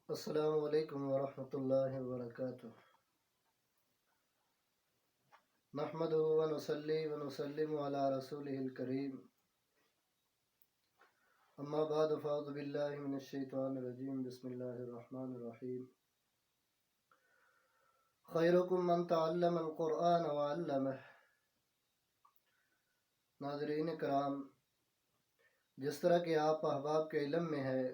السلام علیکم ورحمۃ اللہ وبرکاتہ۔ نحمدہ ونصلی ونسلم علی رسولہ الکریم، اما بعد فاعوذ باللہ من الشیطان الرجیم، بسم اللہ الرحمن الرحیم۔ خیرکم من تعلم القرآن وعلمہ۔ ناظرین کرام، جس طرح کہ آپ احباب کے علم میں ہے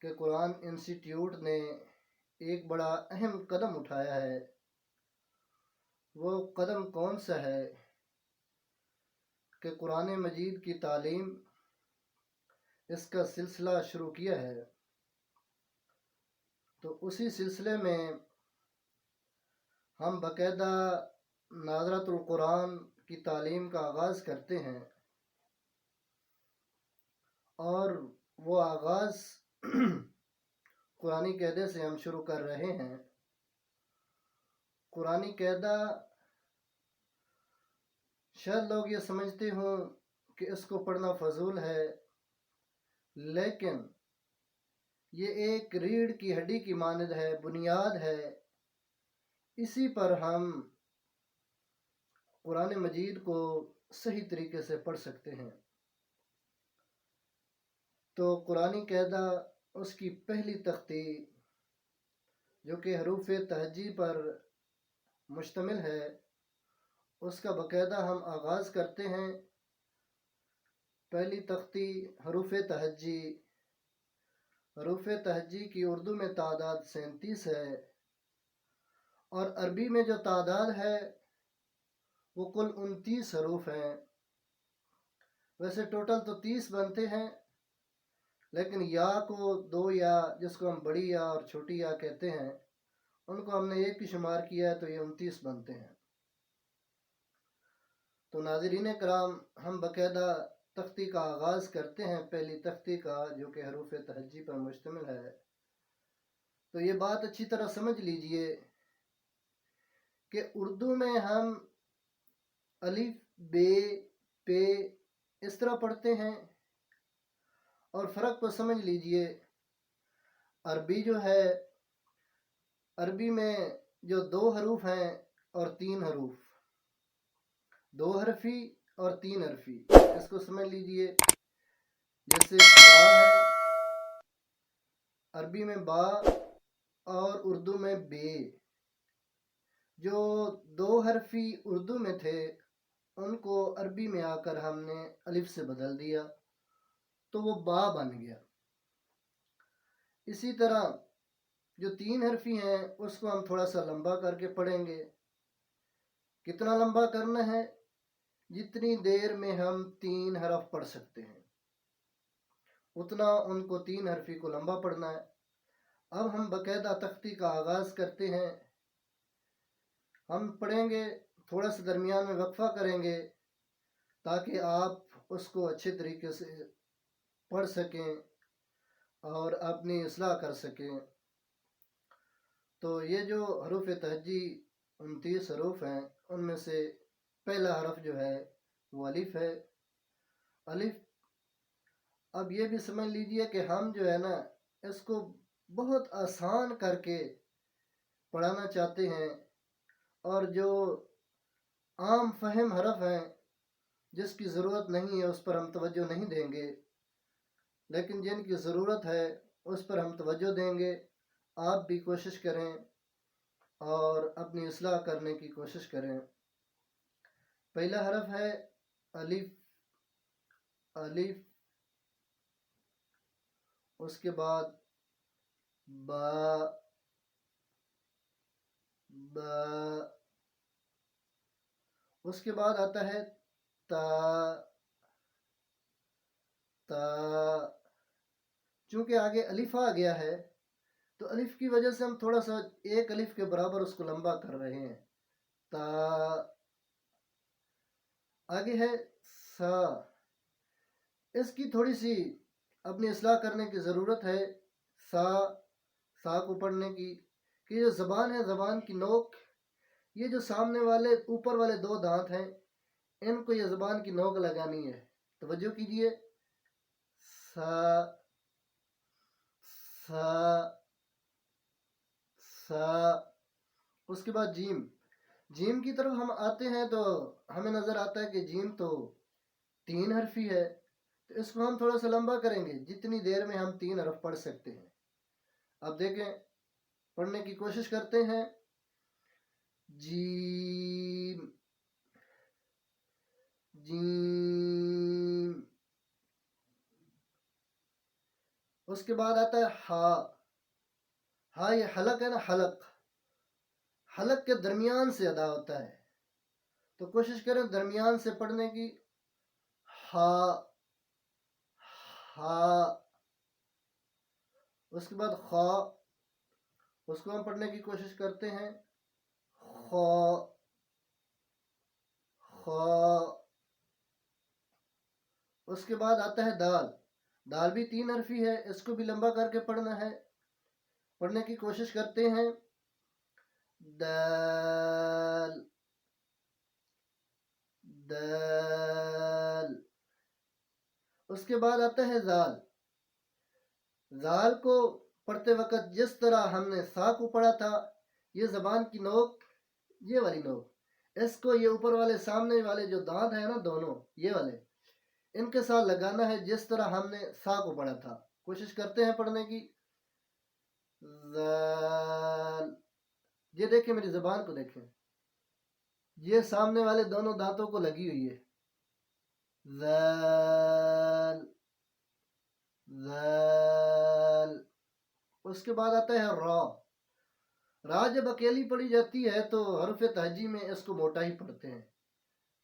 کہ قرآن انسٹیٹیوٹ نے ایک بڑا اہم قدم اٹھایا ہے، وہ قدم کون سا ہے کہ قرآن مجید کی تعلیم، اس کا سلسلہ شروع کیا ہے۔ تو اسی سلسلے میں ہم باقاعدہ ناظرۃ القرآن کی تعلیم کا آغاز کرتے ہیں، اور وہ آغاز قرآنی قاعدے سے ہم شروع کر رہے ہیں۔ قرآنی قاعدہ شاید لوگ یہ سمجھتے ہوں کہ اس کو پڑھنا فضول ہے، لیکن یہ ایک ریڑھ کی ہڈی کی مانند ہے، بنیاد ہے۔ اسی پر ہم قرآن مجید کو صحیح طریقے سے پڑھ سکتے ہیں۔ تو قرآنی قاعدہ، اس کی پہلی تختی جو کہ حروف تہجی پر مشتمل ہے، اس کا باقاعدہ ہم آغاز کرتے ہیں۔ پہلی تختی حروف تہجی۔ حروف تہجی کی اردو میں تعداد 37 ہے، اور عربی میں جو تعداد ہے وہ کل 29 حروف ہیں۔ ویسے ٹوٹل تو 30 بنتے ہیں، لیکن یا کو دو یا، جس کو ہم بڑی یا اور چھوٹی یا کہتے ہیں، ان کو ہم نے ایک کی شمار کیا ہے، تو یہ 29 بنتے ہیں۔ تو ناظرین کرام، ہم باقاعدہ تختی کا آغاز کرتے ہیں، پہلی تختی کا، جو کہ حروف تہجی پر مشتمل ہے۔ تو یہ بات اچھی طرح سمجھ لیجئے کہ اردو میں ہم الف، بے، پے اس طرح پڑھتے ہیں، اور فرق کو سمجھ لیجئے۔ عربی جو ہے، عربی میں جو 2 حروف ہیں اور 3 حروف، 2 حرفی اور 3 حرفی، اس کو سمجھ لیجئے۔ جیسے با ہے، عربی میں با، اور اردو میں بے۔ جو 2 حرفی اردو میں تھے، ان کو عربی میں آ کر ہم نے الف سے بدل دیا، تو وہ با بن گیا۔ اسی طرح جو 3 حرفی ہیں، اس کو ہم تھوڑا سا لمبا کر کے پڑھیں گے۔ کتنا لمبا کرنا ہے؟ جتنی دیر میں ہم 3 حرف پڑھ سکتے ہیں، اتنا ان کو 3 حرفی کو لمبا پڑھنا ہے۔ اب ہم باقاعدہ تختی کا آغاز کرتے ہیں۔ ہم پڑھیں گے، تھوڑا سا درمیان میں وقفہ کریں گے، تاکہ آپ اس کو اچھے طریقے سے پڑھ سکیں اور اپنی اصلاح کر سکیں۔ تو یہ جو حروف تہجی 29 حروف ہیں، ان میں سے پہلا حرف جو ہے وہ الف ہے۔ الف، اب یہ بھی سمجھ لیجئے کہ ہم جو ہے نا، اس کو بہت آسان کر کے پڑھانا چاہتے ہیں، اور جو عام فہم حرف ہیں، جس کی ضرورت نہیں ہے، اس پر ہم توجہ نہیں دیں گے، لیکن جن کی ضرورت ہے اس پر ہم توجہ دیں گے۔ آپ بھی کوشش کریں اور اپنی اصلاح کرنے کی کوشش کریں۔ پہلا حرف ہے الف۔ الف، اس کے بعد با، با، اس کے بعد آتا ہے تا، تا۔ چونکہ آگے الف آ گیا ہے، تو الف کی وجہ سے ہم تھوڑا سا ایک الف کے برابر اس کو لمبا کر رہے ہیں، تا۔ آگے ہے سا۔ اس کی تھوڑی سی اپنی اصلاح کرنے کی ضرورت ہے، سا، سا کو پڑھنے کی، کہ جو زبان ہے، زبان کی نوک، یہ جو سامنے والے اوپر والے 2 دانت ہیں، ان کو یہ زبان کی نوک لگانی ہے۔ توجہ کیجئے، سا، سا سا. اس کے بعد جیم. جیم کی طرف ہم آتے ہیں تو ہمیں نظر آتا ہے کہ جیم تو 3 حرفی ہے، تو اس کو ہم تھوڑا سا لمبا کریں گے جتنی دیر میں ہم 3 حرف پڑھ سکتے ہیں. اب دیکھیں، پڑھنے کی کوشش کرتے ہیں. جیم جیم. اس کے بعد آتا ہے ہا. ہا یہ حلق ہے نا، حلق، حلق کے درمیان سے ادا ہوتا ہے، تو کوشش کریں درمیان سے پڑھنے کی. ہا ہا. اس کے بعد خا. اس کو ہم پڑھنے کی کوشش کرتے ہیں. خا خا. اس کے بعد آتا ہے دال. دال بھی 3 حرفی ہے، اس کو بھی لمبا کر کے پڑھنا ہے. پڑھنے کی کوشش کرتے ہیں. دال دال. اس کے بعد آتا ہے زال. زال کو پڑھتے وقت جس طرح ہم نے سا کو پڑھا تھا، یہ زبان کی نوک، یہ والی نوک، اس کو یہ اوپر والے سامنے والے جو دانت ہیں نا دونوں، یہ والے، ان کے ساتھ لگانا ہے جس طرح ہم نے سا کو پڑھا تھا. کوشش کرتے ہیں پڑھنے کی. زال. یہ دیکھیں، میری زبان کو دیکھیں، یہ سامنے والے دونوں دانتوں کو لگی ہوئی ہے. زال زال. اس کے بعد آتا ہے را. را جب اکیلی پڑھی جاتی ہے تو حرف تہجی میں اس کو موٹا ہی پڑھتے ہیں.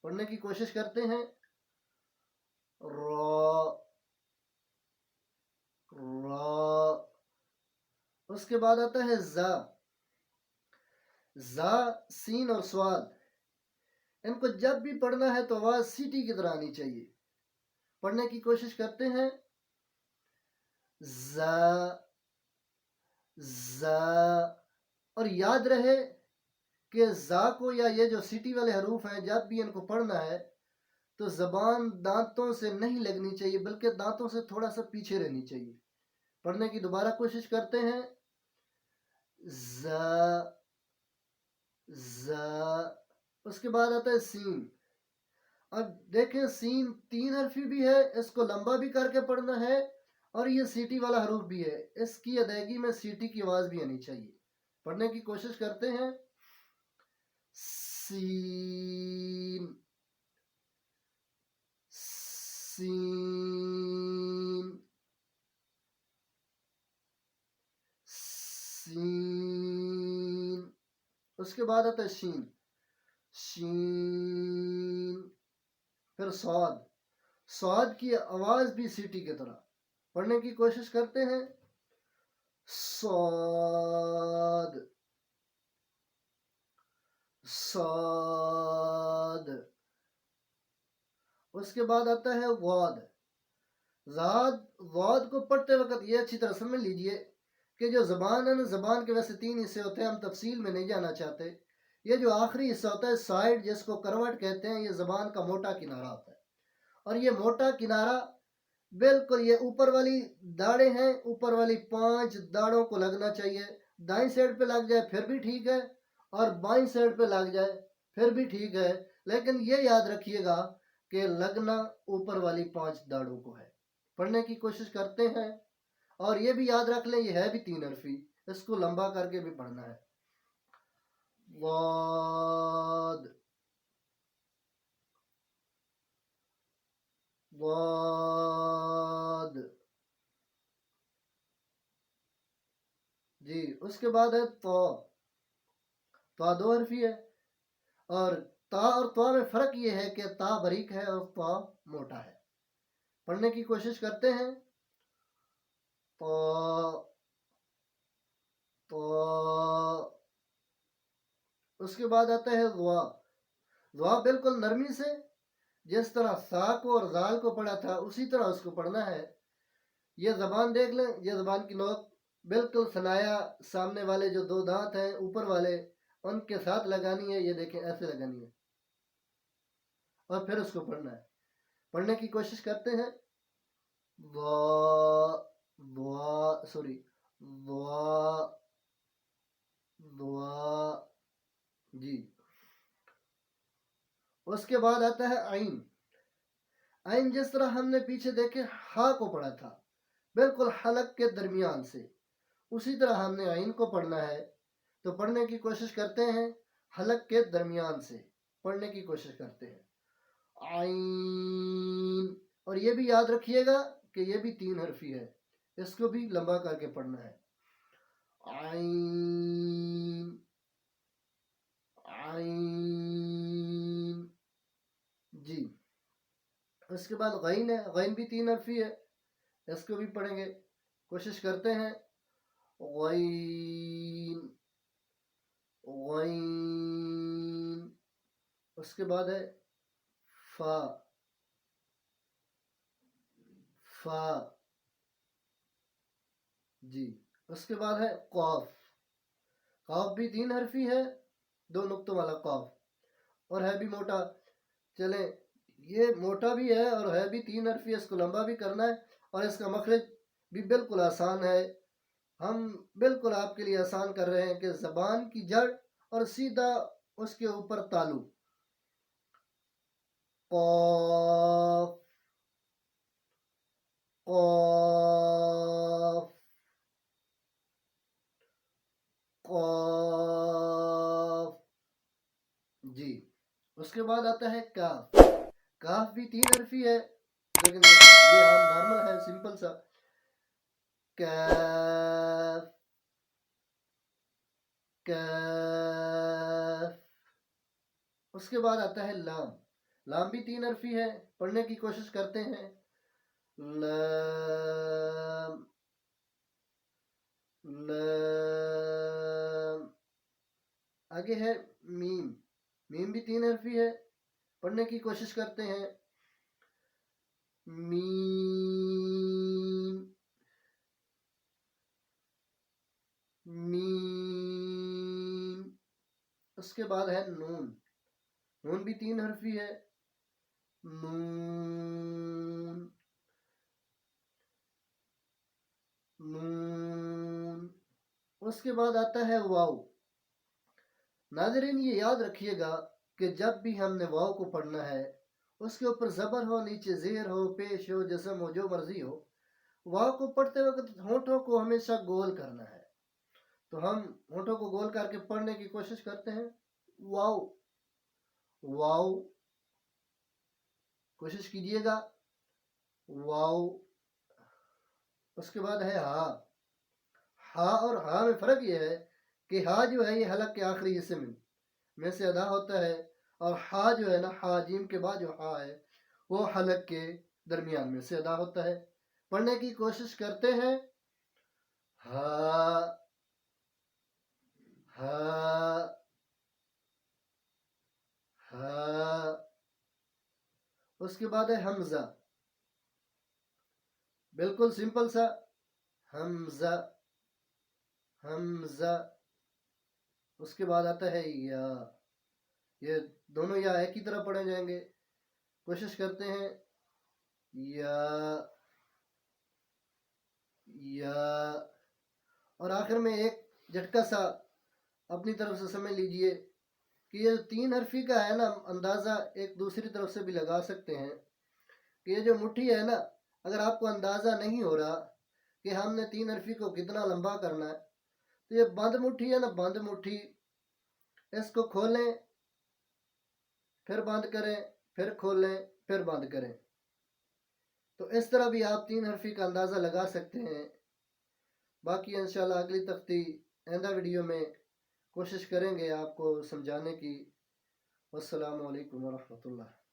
پڑھنے کی کوشش کرتے ہیں. را را. اس کے بعد آتا ہے زا. زا، سین اور سواد، ان کو جب بھی پڑھنا ہے تو آواز سیٹی کی طرح آنی چاہیے. پڑھنے کی کوشش کرتے ہیں. زا زا. اور یاد رہے کہ زا کو یا یہ جو سیٹی والے حروف ہیں جب بھی ان کو پڑھنا ہے تو زبان دانتوں سے نہیں لگنی چاہیے، بلکہ دانتوں سے تھوڑا سا پیچھے رہنی چاہیے. پڑھنے کی دوبارہ کوشش کرتے ہیں. زا زا. اس کے بعد آتا ہے سین. اب دیکھیں، سین 3 حرفی بھی ہے، اس کو لمبا بھی کر کے پڑھنا ہے، اور یہ سیٹی والا حروف بھی ہے، اس کی ادائیگی میں سیٹی کی آواز بھی آنی چاہیے. پڑھنے کی کوشش کرتے ہیں. سین سین سین. اس کے بعد آتا ہے شین. شین. پھر صاد. صاد کی آواز بھی سیٹی کی طرح. پڑھنے کی کوشش کرتے ہیں. صاد صاد. اس کے بعد آتا ہے واد. واد کو پڑھتے وقت یہ اچھی طرح سمجھ لیجئے کہ جو زبان ہے نا، زبان کے ویسے 3 حصے ہوتے ہیں، ہم تفصیل میں نہیں جانا چاہتے. یہ جو آخری حصہ ہوتا ہے سائڈ، جس کو کروٹ کہتے ہیں، یہ زبان کا موٹا کنارہ ہوتا ہے، اور یہ موٹا کنارہ بالکل یہ اوپر والی داڑیں ہیں، اوپر والی 5 داڑوں کو لگنا چاہیے. دائیں سائڈ پہ لگ جائے پھر بھی ٹھیک ہے، اور بائیں سائڈ پہ لگ جائے پھر بھی ٹھیک ہے، لیکن یہ یاد رکھیے گا کہ لگنا اوپر والی 5 داڑوں کو ہے. پڑھنے کی کوشش کرتے ہیں. اور یہ بھی یاد رکھ لیں، یہ ہے بھی 3 حرفی، اس کو لمبا کر کے بھی پڑھنا ہے. واد واد. جی. اس کے بعد ہے تو. تو 2 حرفی ہے، اور تا اور تو میں فرق یہ ہے کہ تا باریک ہے اور تو موٹا ہے. پڑھنے کی کوشش کرتے ہیں. تو تو. اس کے بعد آتا ہے ضوا. ضوا بالکل نرمی سے جس طرح سا کو اور زال کو پڑھا تھا اسی طرح اس کو پڑھنا ہے. یہ زبان دیکھ لیں، یہ زبان کی نوک بالکل سنایا سامنے والے جو 2 دانت ہیں اوپر والے، ان کے ساتھ لگانی ہے. یہ دیکھیں ایسے لگانی ہے، اور پھر اس کو پڑھنا ہے. پڑھنے کی کوشش کرتے ہیں. وا وا سوری ضوا ضوا جی. اس کے بعد آتا ہے عین. عین جس طرح ہم نے پیچھے دیکھے ہا کو پڑھا تھا بالکل حلق کے درمیان سے، اسی طرح ہم نے عین کو پڑھنا ہے. تو پڑھنے کی کوشش کرتے ہیں، حلق کے درمیان سے پڑھنے کی کوشش کرتے ہیں. عین. اور یہ بھی یاد رکھیے گا کہ یہ بھی 3 حرفی ہے، اس کو بھی لمبا کر کے پڑھنا ہے. عین عین جی. اس کے بعد غین ہے. غین بھی 3 حرفی ہے، اس کو بھی پڑھیں گے. کوشش کرتے ہیں. غین غین. اس کے بعد ہے فا فا جی. اس کے بعد ہے قاف. قاف بھی 3 حرفی ہے، 2 نقطوں والا قاف، اور ہے بھی موٹا. چلیں، یہ موٹا بھی ہے اور ہے بھی 3 حرفی ہے، اس کو لمبا بھی کرنا ہے، اور اس کا مخرج بھی بالکل آسان ہے. ہم بالکل آپ کے لیے آسان کر رہے ہیں کہ زبان کی جڑ اور سیدھا اس کے اوپر تالو. قاف قاف قاف جی. اس کے بعد آتا ہے کاف. کاف بھی 3 حرفی ہے، لیکن یہ عام نارمل ہے، سمپل سا. کاف کاف. اس کے بعد آتا ہے لام. لام بھی 3 حرفی ہے، پڑھنے کی کوشش کرتے ہیں. لام لام. آگے ہے میم. میم بھی 3 حرفی ہے، پڑھنے کی کوشش کرتے ہیں. میم میم. اس کے بعد ہے نون. نون بھی 3 حرفی ہے. نون نون. اس کے بعد آتا ہے واو. ناظرین یہ یاد رکھیے گا کہ جب بھی ہم نے واو کو پڑھنا ہے، اس کے اوپر زبر ہو، نیچے زیر ہو، پیش ہو، جسم ہو، جو مرضی ہو، واو کو پڑھتے وقت ہونٹوں کو ہمیشہ گول کرنا ہے. تو ہم ہونٹوں کو گول کر کے پڑھنے کی کوشش کرتے ہیں. واو واو. کوشش کیجئے گا. واو. اس کے بعد ہے ہا. ہا اور ہا میں فرق یہ ہے کہ ہا جو ہے یہ حلق کے آخری حصے میں سے ادا ہوتا ہے، اور ہا جو ہے نا، ہا جیم کے بعد جو ہا ہے وہ حلق کے درمیان میں سے ادا ہوتا ہے. پڑھنے کی کوشش کرتے ہیں. ہا ہا ہا. اس کے بعد ہے حمزہ. بالکل سمپل سا حمزہ حمزہ. اس کے بعد آتا ہے یا. یہ دونوں یا ایک ہی طرح پڑھے جائیں گے. کوشش کرتے ہیں. یا یا. اور آخر میں ایک جھٹکا سا اپنی طرف سے سمجھ لیجئے کہ یہ 3 حرفی کا ہے نا، اندازہ ایک دوسری طرف سے بھی لگا سکتے ہیں کہ یہ جو مٹھی ہے نا، اگر آپ کو اندازہ نہیں ہو رہا کہ ہم نے 3 حرفی کو کتنا لمبا کرنا ہے، تو یہ بند مٹھی ہے نا، بند مٹھی، اس کو کھولیں پھر بند کریں، پھر کھولیں پھر بند کریں. تو اس طرح بھی آپ 3 حرفی کا اندازہ لگا سکتے ہیں. باقی انشاءاللہ اگلی تختی آئندہ ویڈیو میں کوشش کریں گے آپ کو سمجھانے کی. والسلام علیکم ورحمۃ اللہ.